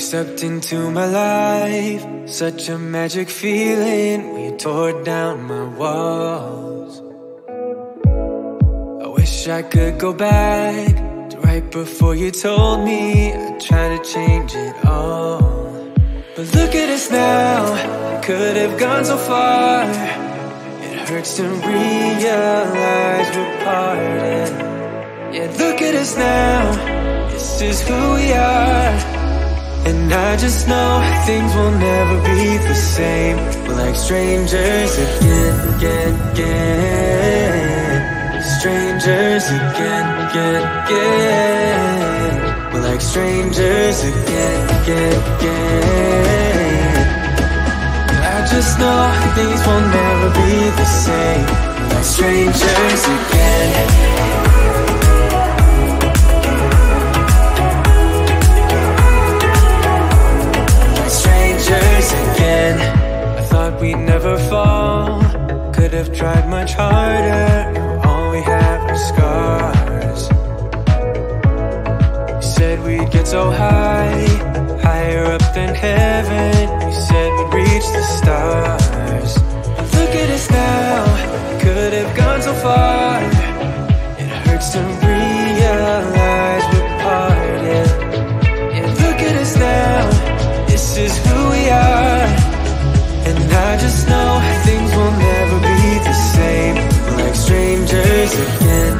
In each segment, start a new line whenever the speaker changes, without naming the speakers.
stepped into my life, such a magic feeling when you tore down my walls. I wish I could go back to right before you told me I'd try to change it all. But look at us now, could have gone so far. It hurts to realize we're parted. Yeah, look at us now, this is who we are. And I just know things will never be the same. We're like strangers again. Strangers again. We're like strangers again. I just know things will never be the same. We're like strangers again. Again, I thought we'd never fall. Could have tried much harder. Now all we have are scars. You said we'd get so high, higher up than heaven. You said we'd reach the stars. But look at us now, could have gone so far. It hurts to realize we're parted. Yeah, look at us now, this is who we are. And I just know things will never be the same. We're like strangers again.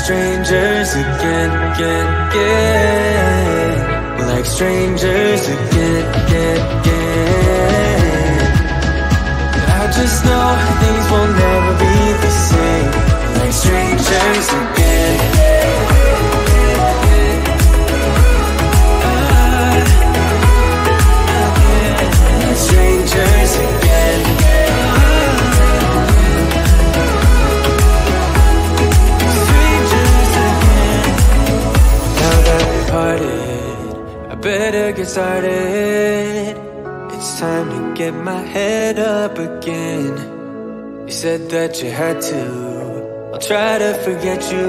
Strangers again. We're like strangers again. I just know things will never be the same. We're like strangers again. Strangers again. Strangers again. Now that we're parted, I better get started. It's time to get my head up again. You said that you had to, I'll try to forget you.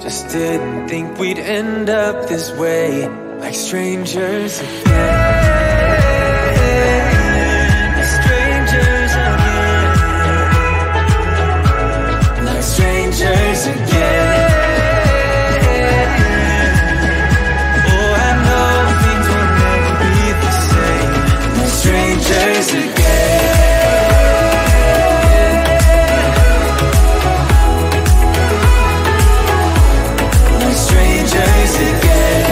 Just didn't think we'd end up this way, like strangers again. Strangers again. Oh, I know things will never be the same. We're strangers again. We're strangers again.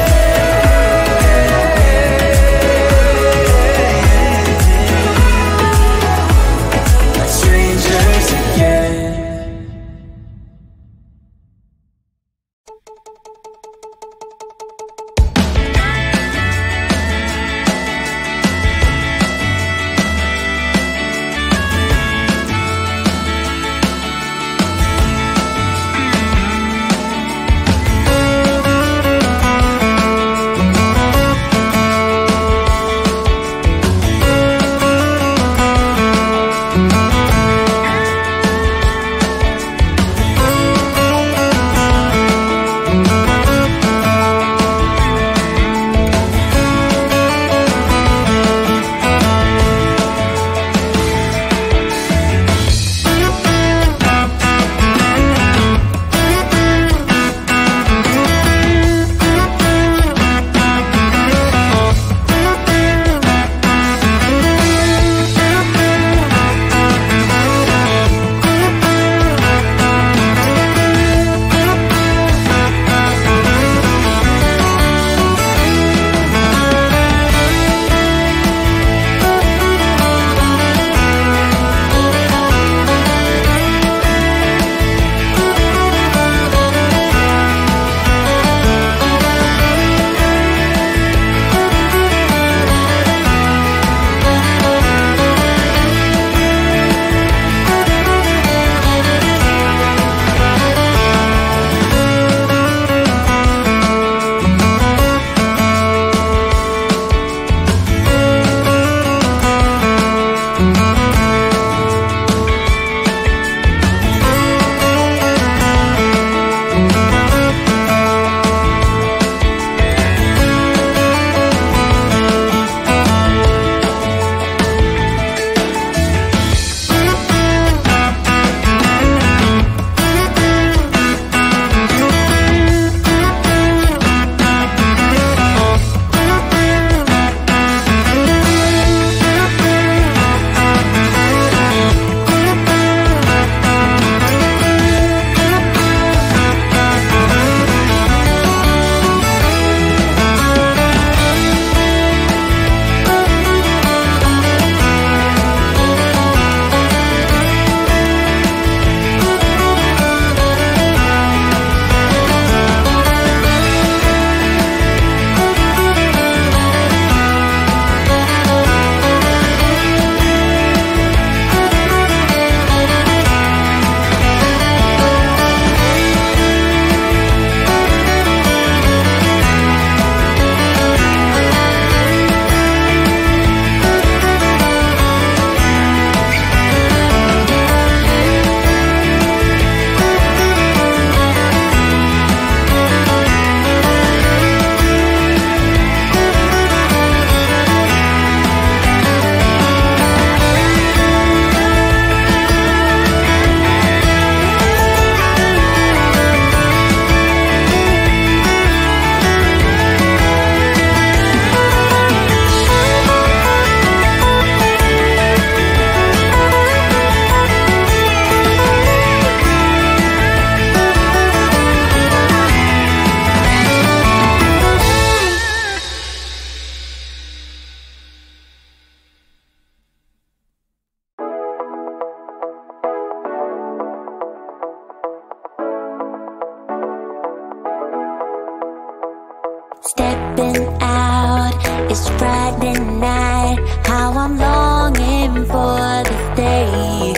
stepping out. It's Friday night, how I'm longing for this day.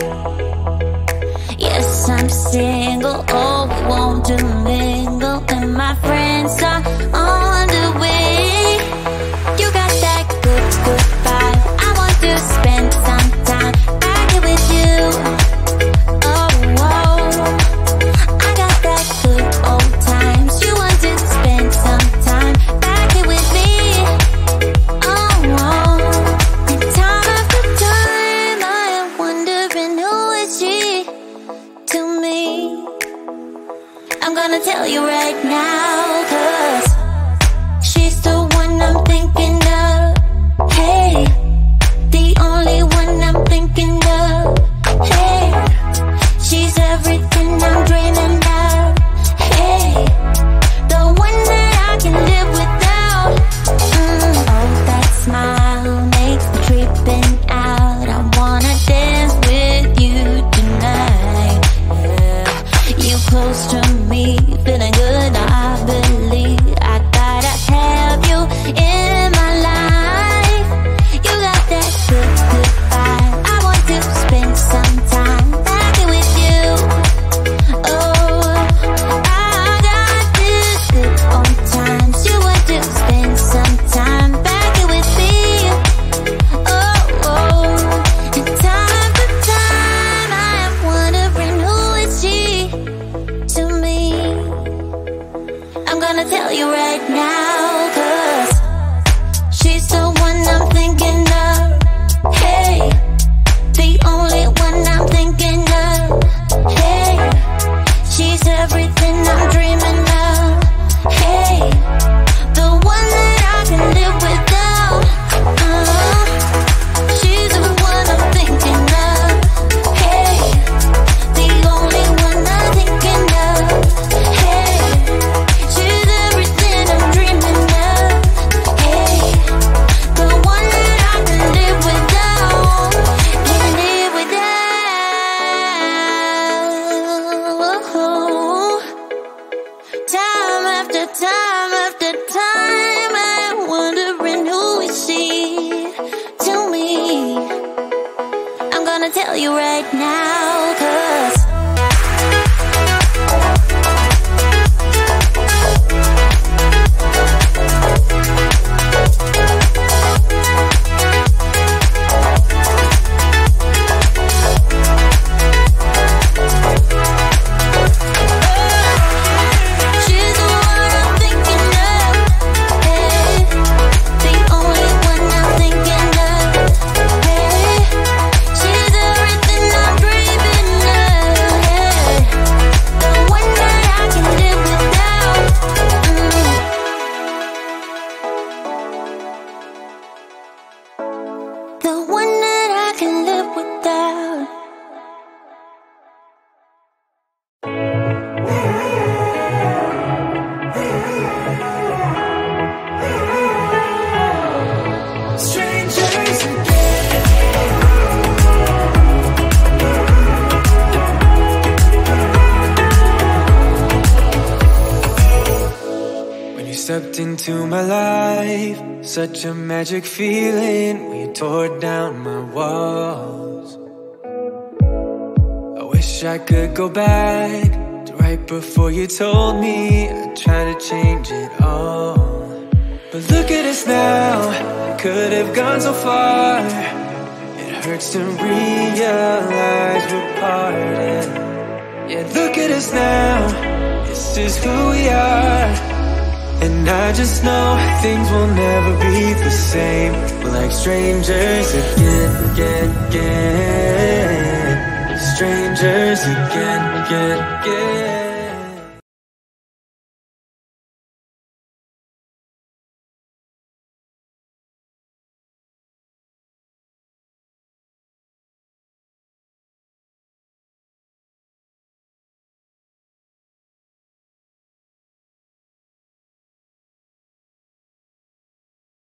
Yes, I'm single, oh, we want to mingle, and my friends are on the way. You got that good, good vibe. I want to spend some time back here with you. Oh, whoa. I got that good old times. You want to spend some time back here with me. Oh, whoa. And time after time, I am wondering who is she to me. I'm gonna tell you right now, 'cause she's the one I'm thinking of. Hey, the only one I'm thinking of. Hey, she's everything I'm dreaming of. Hey, the one that I can live without. Oh, that smile makes me tripping out. I wanna dance with you tonight. Yeah, you close to me, feeling good, I believe. I gotta have you in my life. You got that good, good vibe. I want to spend some time back here with you. Oh, I got this good old times. You want to spend some time back here with me. Oh, oh. And time after time, I am wondering who is she to me. I'm gonna tell you right now, 'cause she's the one I'm thinking of. Hey, the only one I'm thinking of. Hey, she's everything I'm dreaming of. Hey, the one that I can live without. She's the one I'm thinking of. Hey, the only one I'm thinking of. Hey, she's everything I'm dreaming of. Hey, the one that I can live without. Can live without. Time after time after time, I'm wondering who is she to me. I'm gonna tell you right now, 'cause she's the one I'm thinking of. Hey, the only one I'm thinking of. Hey, she's everything I'm dreaming of. Hey, the one that I can live without. The one that I can live without.
Strangers again. When you stepped into my life, such a magic feeling when you tore down my walls. I wish I could go back to right before you told me I'd try to change it all. But look at us now, could have gone so far. It hurts to realize we're parted. Yeah, look at us now, this is who we are. And I just know things will never be the same. We're like strangers again, again, again. Strangers again, again, again.